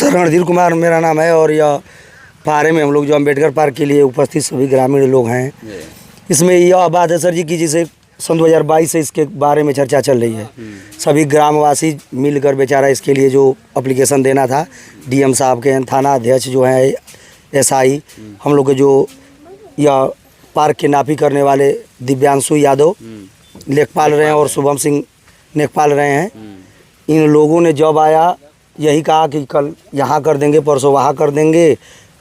Sir Randhir Kumar मेरा नाम है और यह पारे में हम लोग जो अम्बेडकर पार्क के लिए उपस्थित सभी ग्रामीण लोग हैं, इसमें यह बात है सर जी कि जिसे सन 2022 से इसके बारे में चर्चा चल रही है। सभी ग्रामवासी मिलकर बेचारा इसके लिए जो एप्लीकेशन देना था डीएम साहब के, थाना अध्यक्ष जो हैं एसआई, हम लोग के जो यह पार्क के नापी करने वाले दिव्यांशु यादव लेखपाल रहे हैं और शुभम सिंह लेखपाल रहे हैं। इन लोगों ने जब आया यही कहा कि कल यहाँ कर देंगे, परसों वहाँ कर देंगे,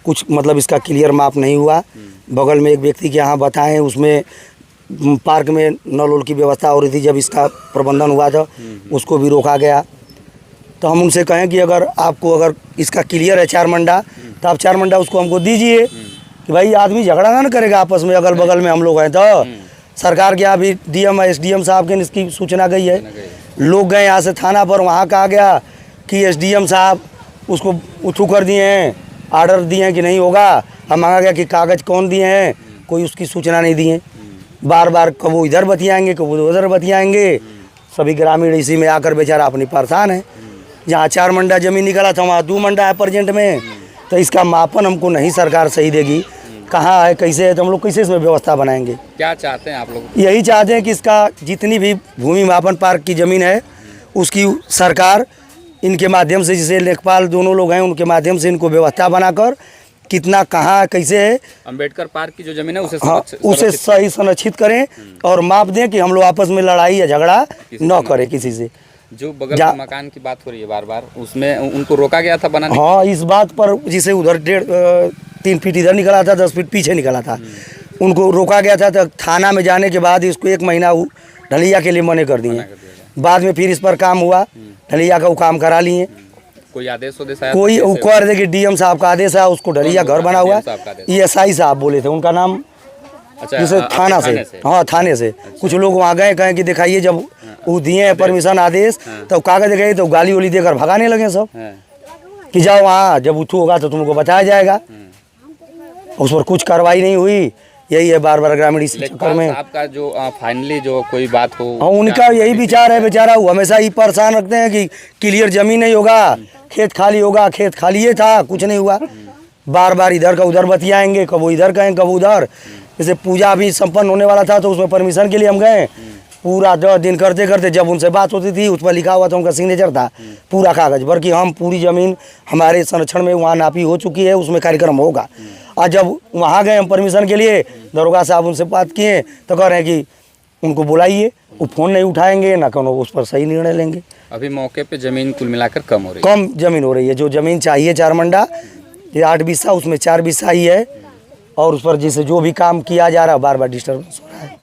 कुछ मतलब इसका क्लियर माप नहीं हुआ। बगल में एक व्यक्ति के यहाँ बताएं, उसमें पार्क में नल उल की व्यवस्था हो रही थी, जब इसका प्रबंधन हुआ था उसको भी रोका गया। तो हम उनसे कहें कि अगर इसका क्लियर है 4 मंडा, तो आप 4 मंडा उसको हमको दीजिए कि भाई आदमी झगड़ा ना करेगा आपस में, अगल बगल में हम लोग हैं। तो सरकार के यहाँ भी डीएम एसडीएम साहब के इसकी सूचना गई है, लोग गए यहाँ से थाना पर, वहाँ कहा गया कि एसडीएम साहब उसको उठू कर दिए हैं, आर्डर दिए हैं कि नहीं होगा। हम मांगा गया कि कागज़ कौन दिए हैं, कोई उसकी सूचना नहीं दिए। बार बार कब इधर बतियाएंगे कब उधर बतियाएंगे। सभी ग्रामीण इसी में आकर बेचारा अपनी परेशान है। जहाँ 4 मंडा ज़मीन निकला था वहाँ 2 मंडा है प्रेजेंट में। तो इसका मापन हमको नहीं सरकार सही देगी, कहाँ है कैसे है, तो हम लोग कैसे इसमें व्यवस्था बनाएंगे। क्या चाहते हैं आप लोग? यही चाहते हैं कि इसका जितनी भी भूमि मापन पार्क की ज़मीन है उसकी सरकार इनके माध्यम से, जिसे लेखपाल दोनों लोग हैं उनके माध्यम से इनको व्यवस्था बनाकर कितना कहाँ कैसे है अम्बेडकर पार्क की जो जमीन है उसे सही संरक्षित करें और माप दें कि हम लोग आपस में लड़ाई या झगड़ा न करें किसी से। जो बगल के मकान की बात हो रही है बार बार, उसमें उनको रोका गया था बनाने। हाँ, इस बात पर जिसे उधर 3 फीट इधर निकला था, 10 फीट पीछे निकला था, उनको रोका गया था। तो थाना में जाने के बाद इसको 1 महीना ढलैया के लिए मने कर दिए। बाद में फिर इस पर काम हुआ, ढलैया का वो काम करा लिए। कोई आदेश आया? कोई कह रहे कि डीएम साहब का आदेश है, उसको ढलैया घर बना हुआ है। ये एसआई साहब बोले थे, उनका नाम जैसे थाना से, हाँ थाने से। कुछ लोग वहाँ गए, कहें कि दिखाइए, जब वो दिए हैं परमिशन आदेश तो कागज दिखाइए, तो गाली वाली देकर भगाने लगे सब कि जाओ वहाँ, जब उठू होगा तो तुमको बताया जाएगा। उस पर कुछ कार्रवाई नहीं हुई। यही है बार बार ग्रामीण इस चक्कर में। आपका जो फाइनली जो कोई बात हो, हाँ उनका यही विचार है बेचारा, वो हमेशा ही परेशान रखते हैं कि क्लियर जमीन नहीं होगा, खेत खाली होगा, खेत खाली ही था, कुछ नहीं हुआ। बार बार इधर का उधर बतियाएंगे, कब इधर कहें कब उधर। जैसे पूजा अभी संपन्न होने वाला था तो उसमें परमिशन के लिए हम गए, पूरा 10 दिन करते करते जब उनसे बात होती थी उस पर लिखा हुआ था, उनका सिग्नेचर था पूरा कागज भर कि हम पूरी ज़मीन हमारे संरक्षण में वहाँ नापी हो चुकी है, उसमें कार्यक्रम होगा। और जब वहाँ गए हम परमिशन के लिए, दरोगा साहब उनसे बात किए तो कह रहे हैं कि उनको बुलाइए, वो फ़ोन नहीं उठाएंगे ना कौन उस पर सही निर्णय लेंगे। अभी मौके पे ज़मीन कुल मिलाकर कम हो रही है, कम ज़मीन हो रही है। जो ज़मीन चाहिए 4 मंडा, ये 8 बिस्सा, उसमें 4 बिस्सा ही है। और उस पर जिसे जो भी काम किया जा रहा है बार बार डिस्टर्बेंस हो रहा है।